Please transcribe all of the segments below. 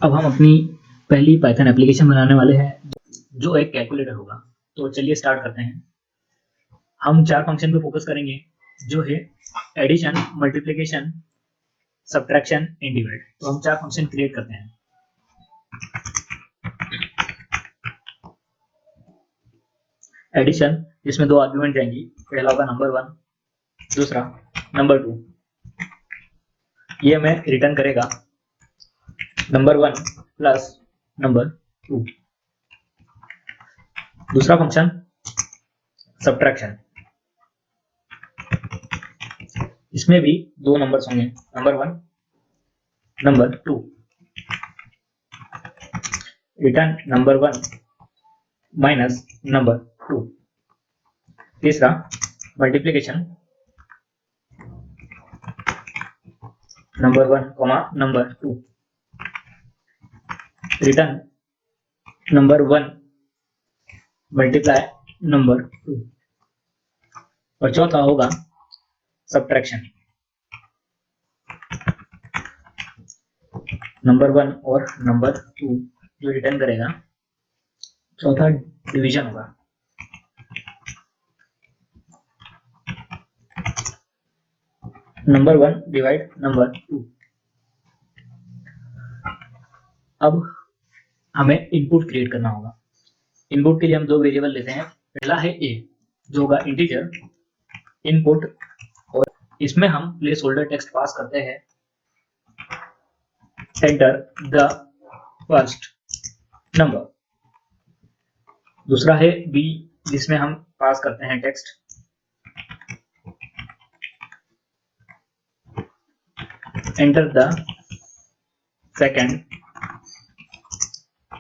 अब हम अपनी पहली पाइथन एप्लीकेशन बनाने वाले हैं जो एक कैलकुलेटर होगा। तो चलिए स्टार्ट करते हैं। हम 4 फंक्शन पे फोकस करेंगे जो है addition, multiplication, subtraction and divide. तो हम 4 फंक्शन क्रिएट करते हैं। एडिशन जिसमें 2 आर्गुमेंट जाएंगी, पहला होगा नंबर 1, दूसरा नंबर 2। ये हमें रिटर्न करेगा नंबर 1 प्लस नंबर 2। दूसरा फंक्शन सब्ट्रैक्शन, इसमें भी 2 नंबर्स होंगे, number 1, number 2। Return number 1 minus number 2। तीसरा multiplication, number 1 comma number 2। Return number 1 multiply number 2। और चौथा होगा सब्ट्रैक्शन, नंबर 1 और नंबर 2 जो रिटर्न करेगा। चौथा डिवीजन होगा। Number 1 divide number 2। अब हमें इनपुट क्रिएट करना होगा। इनपुट के लिए हम 2 वेरिएबल लेते हैं। पहला है a जो होगा इंटीजर इनपुट, और इसमें हम प्लेस होल्डर टेक्स्ट पास करते हैं, एंटर द फर्स्ट नंबर। दूसरा है b जिसमें हम पास करते हैं text, enter the second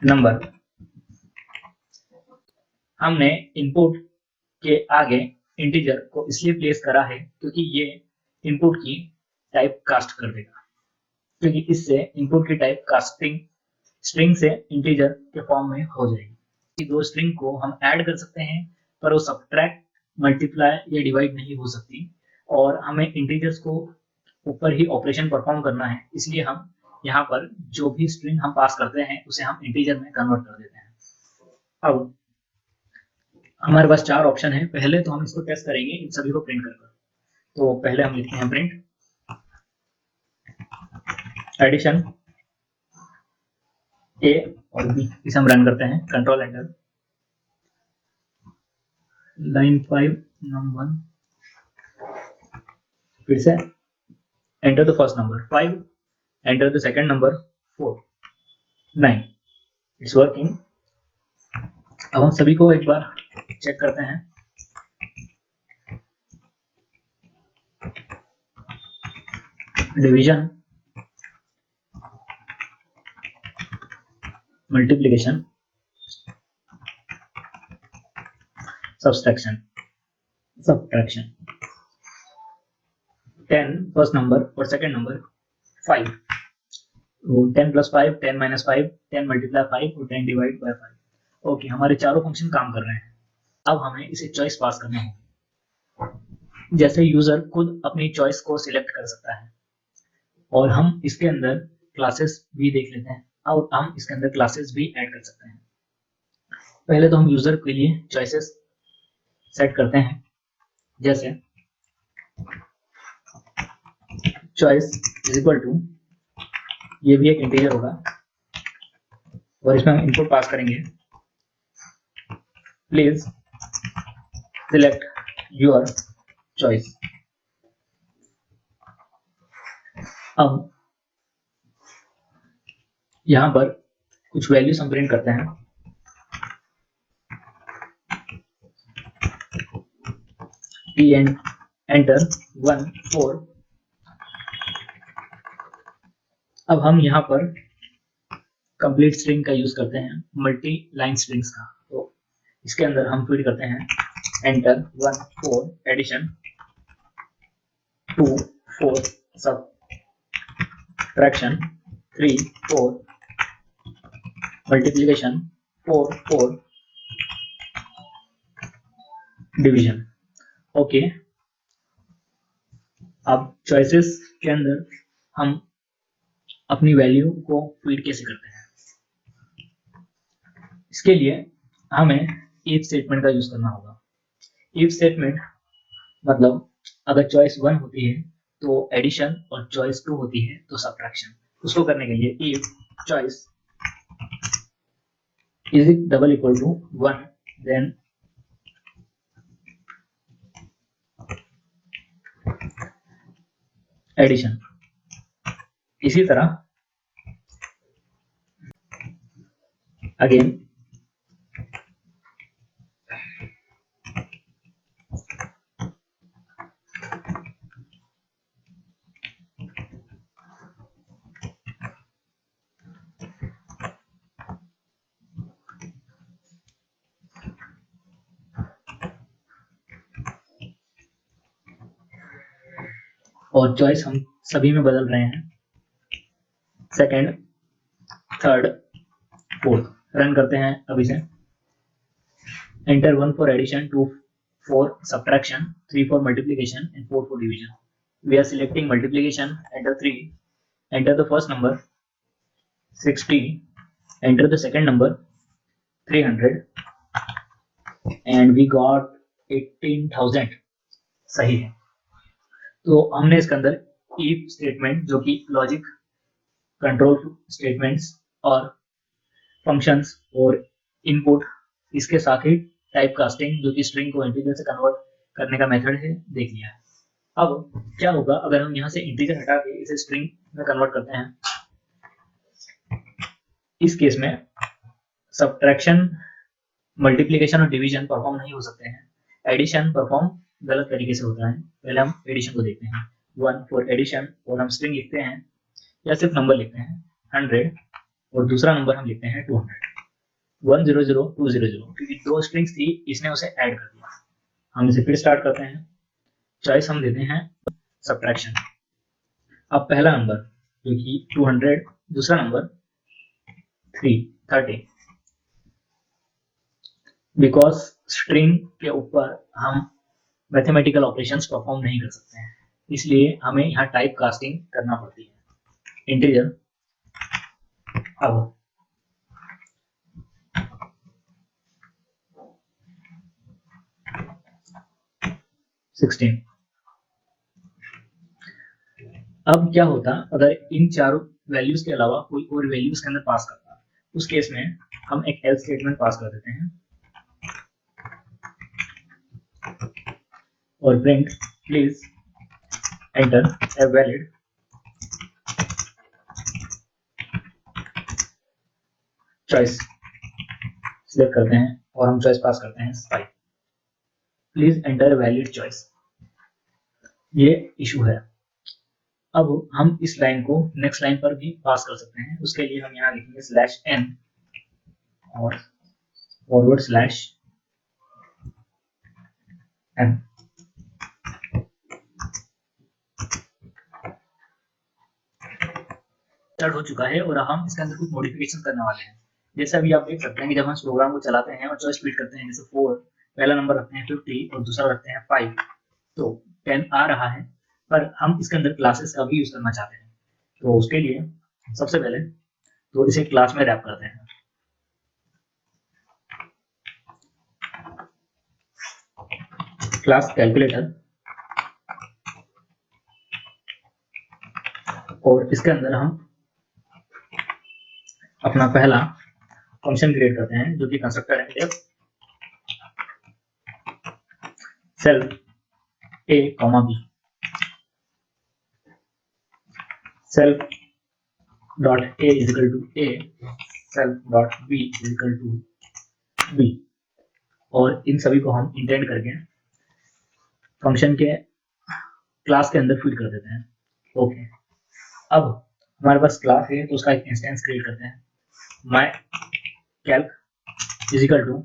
number. हमने इनपुट के आगे इंटीजर को इसलिए प्लेस करा है क्योंकि ये इनपुट की टाइप कास्ट कर देगा, क्योंकि इससे इनपुट की टाइप कास्टिंग स्ट्रिंग से इंटीजर के फॉर्म में हो जाएगी। 2 स्ट्रिंग को हम ऐड कर सकते हैं पर वो सब्ट्रैक्ट, मल्टीप्लाई या डिवाइड नहीं हो सकती, और हमें इंटीजर्स को ऊपर ही ऑपरेशन परफॉर्म करना है, इसलिए हम यहाँ पर जो भी स्ट्रिंग हम पास करते हैं उसे हम इंटीजर में कन्वर्ट कर देते हैं। अब हमारे पास 4 ऑप्शन है। पहले तो हम इसको टेस्ट करेंगे इन सभी को प्रिंट कर। तो पहले हम लिखते हैं प्रिंट एडिशन ए और बी, इसे हम रन करते हैं, कंट्रोल एंटर। लाइन 5 नंबर 1, फिर से enter the first number 5, enter the second number 4, 9। It's working. अब हम सभी को एक बार चेक करते हैं। Division, multiplication, subtraction 10 first number और second number 5, 10 plus 5, 10 minus 5, 10 multiply 5 और 10 डिवाइड बाय 5। ओके, हमारे चारों फंक्शन काम कर रहे हैं। अब हमें इसे चॉइस पास करना होगा। जैसे यूजर खुद अपनी चॉइस को सिलेक्ट कर सकता है, और हम इसके अंदर क्लासेस भी देख लेते हैं, और हम इसके अंदर क्लासेस भी ऐड कर सकते हैं। पहले तो हम यूजर के लिए चॉइसेस सेट करते हैं, जैसे चॉइस इज इक्वल टू, ये भी एक इंटीजर होगा और इसमें हम इनपुट पास करेंगे, प्लीज सिलेक्ट योर चॉइस। अब यहां पर कुछ वैल्यूज हम प्रिंट करते हैं। T and enter 1 4। अब हम यहाँ पर कंप्लीट स्ट्रिंग का यूज करते हैं, मल्टी लाइन स्ट्रिंग्स का। तो इसके अंदर हम फीड करते हैं enter 1 4, addition 2 4, subtraction 3 4, multiplication 4 4, division. Okay, अब चॉइसेस के अंदर हम अपनी वैल्यू को फीड कैसे करते हैं। इसके लिए हमें इफ स्टेटमेंट का यूज करना होगा। इफ स्टेटमेंट मतलब अगर चॉइस 1 होती है तो एडिशन और चॉइस 2 होती है तो सब्ट्रैक्शन। उसको करने के लिए if choice is double equal to 1 then addition. इसी तरह अगेन और चॉइस हम सभी में बदल रहे हैं, सेकंड, थर्ड, फोर्थ। रन करते हैं अभी से। Enter 1 for addition, 2 for subtraction, 3 for multiplication and 4 for division. We are selecting multiplication, enter 3, enter the first number 60, enter the second number 300 and we got 18,000। सही है। तो हमने इसके अंदर इफ स्टेटमेंट जो कि लॉजिक कंट्रोल स्टेटमेंट्स और functions और इनपुट, इसके साथ ही टाइप कास्टिंग जो कि स्ट्रिंग को इंटीजर से कन्वर्ट करने का मेथड है, देख लिया है। अब क्या होगा अगर हम यहाँ से इंटीजर हटा के इसे स्ट्रिंग में कन्वर्ट करते हैं। इस केस में सब्ट्रैक्शन, मल्टीप्लिकेशन और डिवीजन परफॉर्म नहीं हो सकते हैं। एडिशन परफॉर्म गलत तरीके से होता है। पहले हम एडिशन को देखते हैं। 1 फॉर एडिशन, और हम स्ट्रिंग लिखते हैं या सिर्फ नंबर लिखते हैं 100, और दूसरा नंबर हम लिखते हैं 200। 100 200 क्योंकि दो स्ट्रिंग्स थी, इसने उसे ऐड कर दिया। हम इसे फिर स्टार्ट करते हैं। चॉइस हम देते हैं सब्ट्रैक्शन। अब पहला नंबर जो कि 200, दूसरा नंबर 330। बिकॉज स्ट्रिंग के ऊपर हम मैथमेटिकल ऑपरेशंस परफॉर्म नहीं कर सकते हैं, इसलिए हमें यहाँ टाइप कास्टिंग करना पड़ती है। इंटीजर अब 16। अब क्या होता अगर इन चारों वैल्यूज के अलावा कोई और वैल्यूज के अंदर पास करता। उस केस में हम एक एल्स स्टेटमेंट पास कर देते हैं और print please enter a valid choice. Select करते हैं और हम चॉइस पास करते हैं 5। Please enter valid choice. ये इशू है। अब हम इस लाइन को नेक्स्ट लाइन पर भी पास कर सकते हैं। उसके लिए हम यहाँ लिखेंगे /n और /n। स्टार्ट हो चुका है और हम इसके अंदर कुछ मॉडिफिकेशन करने वाले हैं। जैसे अभी आप देख सकते हैं कि जब हम इस प्रोग्राम को चलाते हैं और चॉइस फीड करते हैं, जैसे 4, पहला नंबर रखते हैं 50 और दूसरा रखते हैं 5, तो 10 आ रहा है। पर हम इसके अंदर क्लासेस का भी यूज करना चाहते हैं, तो उसके लिए सबसे पहले तो इसे क्लास में रैप करते हैं। क्लास कैलकुलेटर, और इसके अंदर हम अपना पहला फंक्शन क्रिएट करते हैं जो कि कंस्ट्रक्टर है self a, b। Self dot a is equal to a, self dot b is equal to b, और इन सभी को हम इंटेंड करके फंक्शन के क्लास के अंदर फीड कर देते हैं। ओके, अब हमारे पास क्लास है तो उसका एक इंस्टेंस क्रिएट करते हैं। My calc is equal to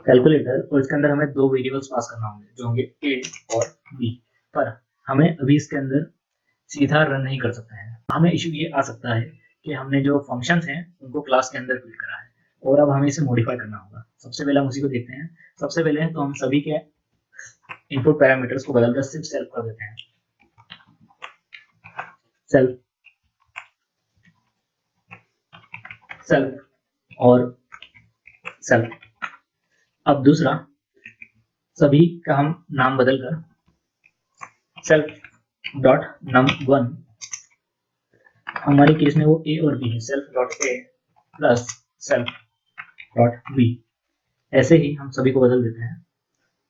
calculator, और इसके अंदर हमें दो वेरिएबल्स पास करना होंगे जो होंगे a और b। पर हमें अभी इसके अंदर सीधा रन नहीं कर सकते हैं। हमें इशू ये आ सकता है कि हमने जो फंक्शंस हैं उनको क्लास के अंदर फीड करा है और अब हमें इसे मॉडिफाई करना होगा। सबसे पहले हम उसी को देखते हैं। सबसे पहले तो हम सभी के इनपुट पैरामीटर्स को बदलकर सिर्फ सेल्फ कर देते हैं। सेल्फ सेल्फ और सेल्फ। अब दूसरा, सभी का हम नाम बदलकर सेल्फ डॉट num1, हमारे केस में वो ए और बी है, self dot A plus self dot B. ऐसे ही हम सभी को बदल देते हैं,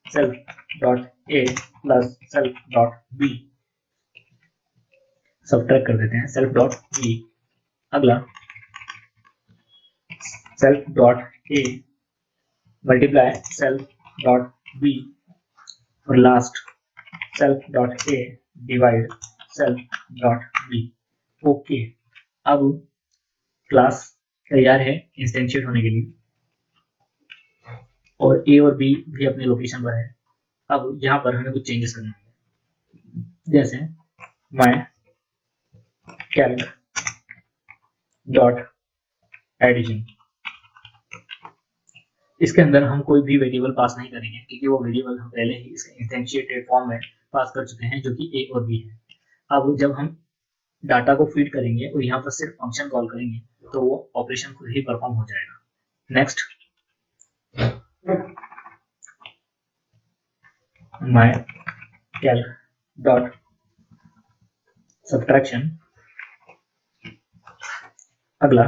self dot A plus self dot B, subtract कर देते हैं सेल्फ डॉट बी। अगला self dot A multiply self dot B, और last self dot A divide self dot B. Okay, अब क्लास तैयार है इंस्टेंशिएट होने के लिए, और ए और बी भी अपने लोकेशन पर है। अब यहाँ पर हमें कुछ चेंजेस करने हैं, जैसे माई कैल्क डॉट एडिशन। इसके अंदर हम कोई भी वेरिएबल पास नहीं करेंगे, क्योंकि वो वेरिएबल हम पहले ही इसके इंस्टेंशिएटेड फॉर्म में पास कर चुके हैं, जो कि ए और बी है। अब जब हम डाटा को फीड करेंगे और यहाँ पर सिर्फ फंक्शन कॉल करेंगे, तो वो ऑपरेशन खुद ही परफॉर्म हो जाएगा। नेक्स्ट, माई कैल्क डॉट सब्ट्रैक्शन। अगला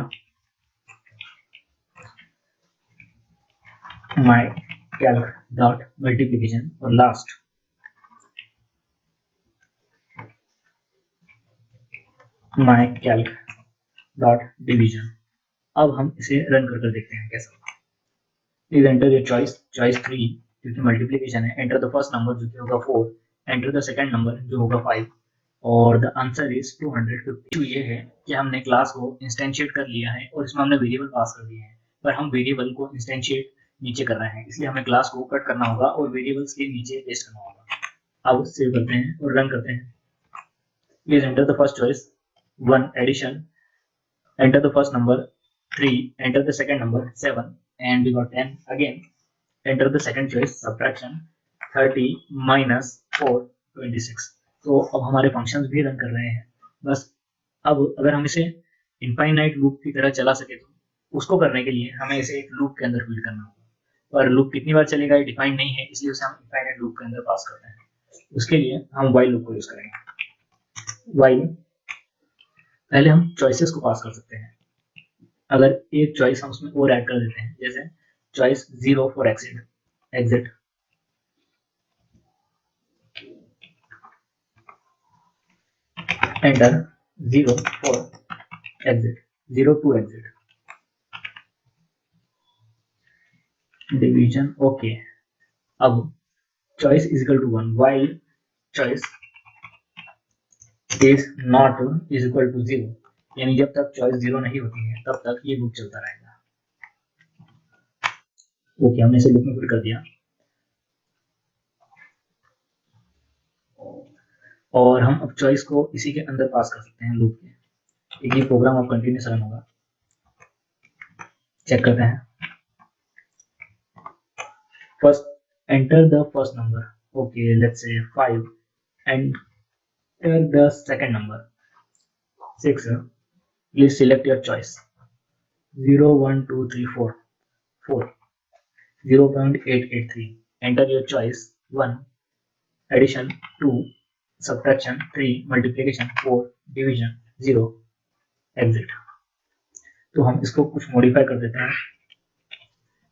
माई कैल्क डॉट मल्टीप्लिकेशन, और लास्ट माई कैल्क डॉट डिवीजन। अब हम इसे रन कर देखते हैं कैसा। Please enter your choice, choice 3 जो कि मल्टीप्लिकेशन है, एंटर द फर्स्ट नंबर जो कि होगा 4, एंटर द सेकंड नंबर जो होगा 5, और द आंसर इज 250। ये है कि हमने क्लास को इंस्टेंशिएट कर लिया है और इसमें हमने वेरिएबल पास कर दिए हैं, पर हम वेरिएबल को इंस्टेंशिएट नीचे कर रहे हैं, इसलिए हमें क्लास को कट करना होगा और वेरिएबल्स के नीचे पेस्ट करना होगा। अब सेव करते हैं और रन करते हैं। Please enter the first choice 1 addition, enter the first number 3, enter the second number 7, and we got 10. Again enter the second choice subtraction 30 minus 4 26। तो अब हमारे फंक्शंस भी रन कर रहे हैं। बस अब अगर हम इसे इनफाइनाइट लूप की तरह चला सके, तो उसको करने के लिए हमें इसे एक लूप के अंदर फीड करना होगा, पर लूप कितनी बार चलेगा ये डिफाइंड नहीं है, इसलिए उसे हम इनफाइनाइट लूप के अंदर पास करते हैं। उसके लिए हम while लूप को यूज करेंगे। while पहले हम चॉइसेस को पास कर सकते हैं, अगर एक चॉइस हम उसमें और ऐड कर देते हैं, जैसे choice 0 for exit, enter 0 for exit, 0 to exit, division. Okay, अब choice is equal to 1 while choice is not is equal to 0, यानी जब तक चॉइस 0 नहीं होती है तब तक ये लूप चलता रहेगा। ओके, हमने इसे लूप में फिट कर दिया, और हम अब चॉइस को इसी के अंदर पास कर सकते हैं लूप के। ये प्रोग्राम अब कंटिन्यूस रन होगा। चेक करते हैं। First enter the first number, okay let's say 5, enter the second number 6, please select your choice 0 1 2 3 4 4 0.883, enter your choice 1 addition 2 subtraction 3 multiplication 4 division 0 exit। तो हम इसको कुछ मॉडिफाई कर देते हैं।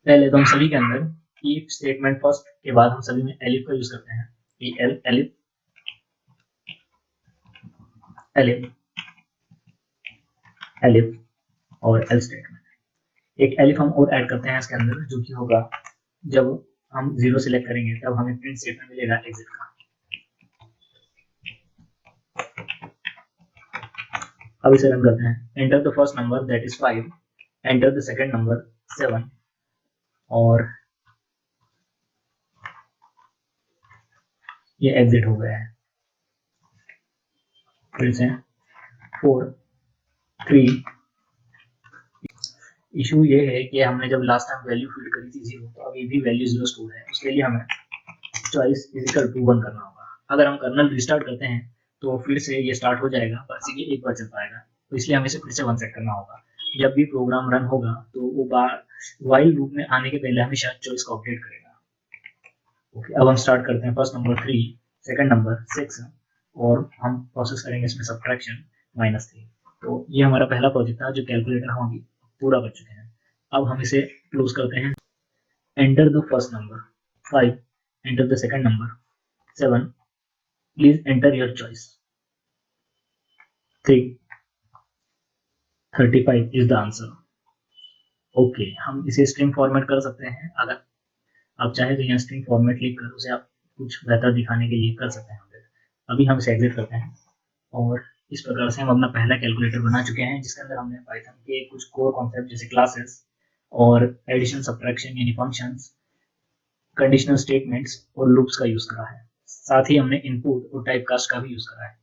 पहले तो हम सभी के अंदर if स्टेटमेंट फर्स्ट के बाद हम सभी में एलिफ का यूज करते हैं, एलिफ एलिफ एलिफ और एल स्टेटमेंट। एक एलिफ हम और ऐड करते हैं इसके अंदर, जो कि होगा जब हम 0 सिलेक्ट करेंगे तब हमें प्रिंट स्टेटमेंट मिलेगा एग्जिट का। अब इसे रन करते हैं। Enter the first number that is 5, enter the second number 7, और ये एग्जिट हो गया है। फिर से 4 3। इशू ये है कि हमने जब लास्ट टाइम वैल्यू फीड करी थी 0, तो अभी भी वैल्यू 0 स्टोर है। उसके लिए हमें चॉइस इज इक्वल टू 1 करना होगा। अगर हम कर्नल रिस्टार्ट करते हैं तो फिर से ये स्टार्ट हो जाएगा, पर सिर्फ एक बार चल पाएगा, तो इसलिए हमें इसे फिर से 1 सेट करना होगा। जब भी प्रोग्राम रन होगा तो वो वाइल लूप में आने के पहले हमेशा चॉइस को अपडेट करेगा। ओके, अब हम स्टार्ट करते हैं। फर्स्ट नंबर 3, सेकंड नंबर 6 और हम प्रोसेस करेंगे इसमें सब्ट्रैक्शन -3। तो ये हमारा पहला प्रोजेक्ट था जो कैलकुलेटर हम अभी पूरा कर चुके हैं। अब हम इसे क्लोज करते हैं। Enter the first number 5, enter the second number 7, please enter your choice 3, 35 is the answer. Okay, हम इसे स्ट्रिंग फॉर्मेट कर सकते हैं। अगर आप चाहें तो यहाँ स्ट्रिंग फॉर्मेट लिख कर उसे आप कुछ बेहतर दिखाने के लिए कर सकते हैं। अभी हम इसे एग्जिट करते हैं और इस प्रकार से हम अपना पहला कैलकुलेटर बना चुके हैं, जिसके अंदर हमने पाइथन के कुछ कोर कॉन्सेप्ट जैसे क्लासेस और एडिशन सब्ट्रैक्शन यानी फंक्शंस, कंडीशनल स्टेटमेंट्स और लूप्स का यूज करा है। साथ ही हमने इनपुट और टाइप कास्ट का भी यूज करा है।